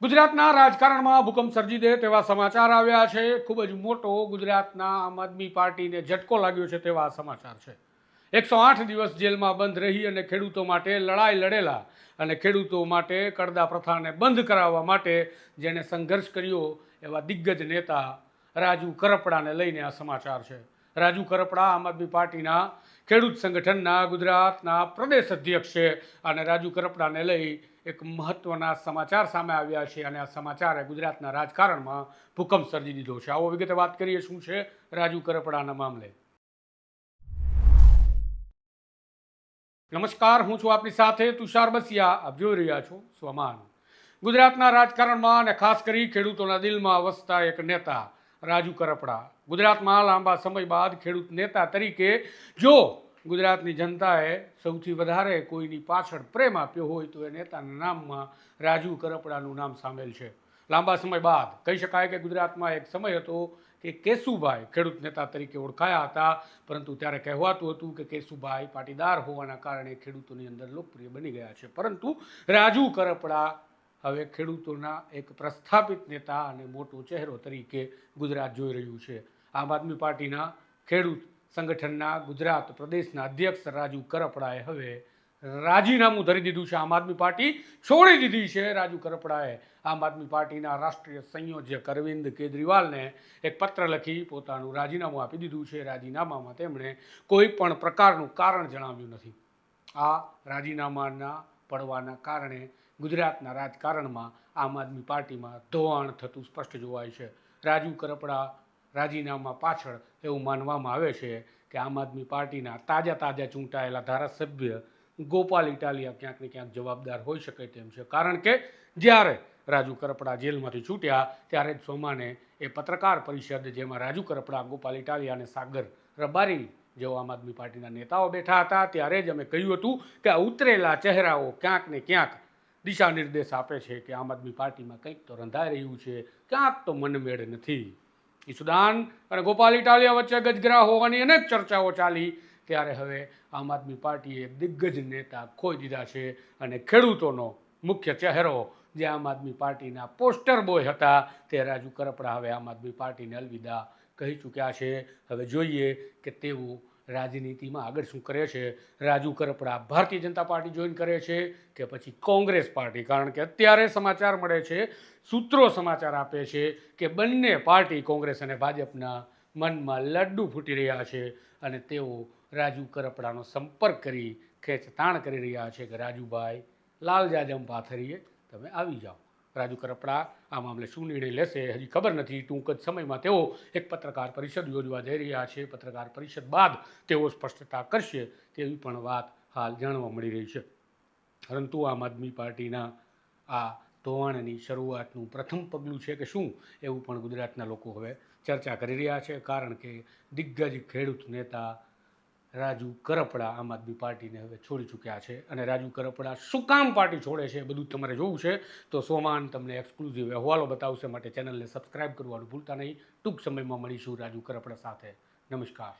ગુજરાતના રાજકારણમાં ભૂકંપ સર્જી દે તેવા સમાચાર આવ્યા છે। ખૂબ જ મોટો ગુજરાતના આમ આદમી પાર્ટીને ઝટકો લાગ્યો છે તેવા સમાચાર છે। 108 દિવસ જેલમાં બંધ રહી અને ખેડૂતો માટે લડાઈ લડેલા અને ખેડૂતો માટે કરદા પ્રથાને બંધ કરાવવા માટે જેણે સંઘર્ષ કર્યો એવા દિગ્ગજ નેતા રાજુ કરપડાને લઈને આ સમાચાર છે। રાજુ કરપડા આમ આદમી પાર્ટીના ખેડૂત સંગઠનના ગુજરાતના પ્રદેશ અધ્યક્ષ છે અને રાજુ કરપડાને લઈ એક મહત્વના સમાચાર સામે આવ્યા છે અને આ સમાચારે ગુજરાતના રાજકારણમાં ભૂકંપ સર્જી દીધો છે। આવો વિગતે વાત કરીએ શું છે રાજુ કરપડાના મામલે। નમસ્કાર, હું છું આપની સાથે તુષાર બસિયા। આપ જોઈ રહ્યા છો સ્વમાન। ગુજરાતના રાજકારણમાં અને ખાસ કરી ખેડૂતોના દિલમાં વસતા એક નેતા રાજુ કરપડા ગુજરાતમાં લાંબા સમય બાદ ખેડૂત નેતા તરીકે જો ગુજરાતની જનતાએ સૌથી વધારે કોઈની પાછળ પ્રેમ આપ્યો હોય તો એ નેતાના નામમાં રાજુ કરપડાનું નામ સામેલ છે। લાંબા સમય બાદ કહી શકાય કે ગુજરાતમાં એક સમય હતો કે કેશુભાઈ ખેડૂત નેતા તરીકે ઓળખાયા હતા, પરંતુ ત્યારે કહેવાતું હતું કે કેશુભાઈ પાટીદાર હોવાના કારણે ખેડૂતોની અંદર લોકપ્રિય બની ગયા છે, પરંતુ રાજુ કરપડા હવે ખેડૂતોના એક પ્રસ્થાપિત નેતા અને મોટો ચહેરો તરીકે ગુજરાત જોઈ રહ્યું છે। આમ આદમી પાર્ટીના ખેડૂત સંગઠનના ગુજરાત પ્રદેશના અધ્યક્ષ રાજુ કરપડાએ હવે રાજીનામું ધરી દીધું છે। આમ આદમી પાર્ટી છોડી દીધી છે। રાજુ કરપડાએ આમ આદમી પાર્ટીના રાષ્ટ્રીય સંયોજક અરવિંદ કેજરીવાલને એક પત્ર લખી પોતાનું રાજીનામું આપી દીધું છે। રાજીનામામાં તેમણે કોઈ પણ પ્રકારનું કારણ જણાવ્યું નથી। આ રાજીનામાના પડવાના કારણે ગુજરાતના રાજકારણમાં આમ આદમી પાર્ટીમાં ધોવાણ થતું સ્પષ્ટ જોવાય છે। રાજુ કરપડા રાજીનામા પાછળ એવું માનવામાં આવે છે કે આમ આદમી પાર્ટીના તાજા ચૂંટાયેલા ધારાસભ્ય ગોપાલ ઇટાલિયા ક્યાંક ને ક્યાંક જવાબદાર હોઈ શકે તેમ છે, કારણ કે જ્યારે રાજુ કરપડા જેલમાંથી છૂટ્યા ત્યારે જ સોમાને એ પત્રકાર પરિષદ જેમાં રાજુ કરપડા, ગોપાલ ઇટાલિયા અને સાગર રબારી જેઓ આમ આદમી પાર્ટીના નેતાઓ બેઠા હતા ત્યારે જ અમે કહ્યું હતું કે આ ઉતરેલા ચહેરાઓ ક્યાંક ને ક્યાંક દિશા નિર્દેશ આપે છે કે આમ આદમી પાર્ટીમાં કંઈક તો રંધાઈ રહ્યું છે, ક્યાંક તો મનમેળ નથી। ઈસુદાન અને ગોપાલ ઇટાલિયા વચ્ચે ગજગરા હોવાની અનેક ચર્ચાઓ ચાલી, ત્યારે હવે આમ આદમી પાર્ટીએ દિગ્ગજ નેતા ખોઈ દીધા છે અને ખેડૂતોનો મુખ્ય ચહેરો જે આમ આદમી પાર્ટીના પોસ્ટર બોય હતા તે રાજુ કરપડા હવે આમ આદમી પાર્ટીને અલવિદા કહી ચૂક્યા છે। હવે જોઈએ કે તેઓ રાજનીતિમાં આગળ શું કરે છે। રાજુ કરપડા ભારતીય જનતા પાર્ટી જોઈન કરે છે કે પછી કોંગ્રેસ પાર્ટી, કારણ કે અત્યારે સમાચાર મળે છે, સૂત્રો સમાચાર આપે છે કે બંને પાર્ટી કોંગ્રેસ અને ભાજપના મનમાં લડ્ડુ ફૂટી રહ્યા છે અને તેઓ રાજુ કરપડાનો સંપર્ક કરી ખેંચતાણ કરી રહ્યા છે કે રાજુભાઈ લાલ જાજમ પાથરીએ તમે આવી જાઓ। રાજુ કરપડા આ મામલે શું નિર્ણય લેશે હજી ખબર નથી। ટૂંક જ સમયમાં તેઓ એક પત્રકાર પરિષદ યોજવા જઈ રહ્યા છે। પત્રકાર પરિષદ બાદ તેઓ સ્પષ્ટતા કરશે તેવી પણ વાત હાલ જાણવા મળી રહી છે, પરંતુ આમ આદમી પાર્ટીના આ ધોવાણની શરૂઆતનું પ્રથમ પગલું છે કે શું એવું પણ ગુજરાતના લોકો હવે ચર્ચા કરી રહ્યા છે, કારણ કે દિગ્ગજ ખેડૂત નેતા રાજુ કરપડા આમ આદમી પાર્ટીને હવે છોડી ચૂક્યા છે અને રાજુ કરપડા શું કામ પાર્ટી છોડે છે બધું તમારે જોવું છે તો સોમાન તમને એક્સક્લુઝિવ અહેવાલો બતાવશે, માટે ચેનલને સબસ્ક્રાઈબ કરવાનું ભૂલતા નહીં। ટૂંક સમયમાં મળીશું રાજુ કરપડા સાથે। નમસ્કાર।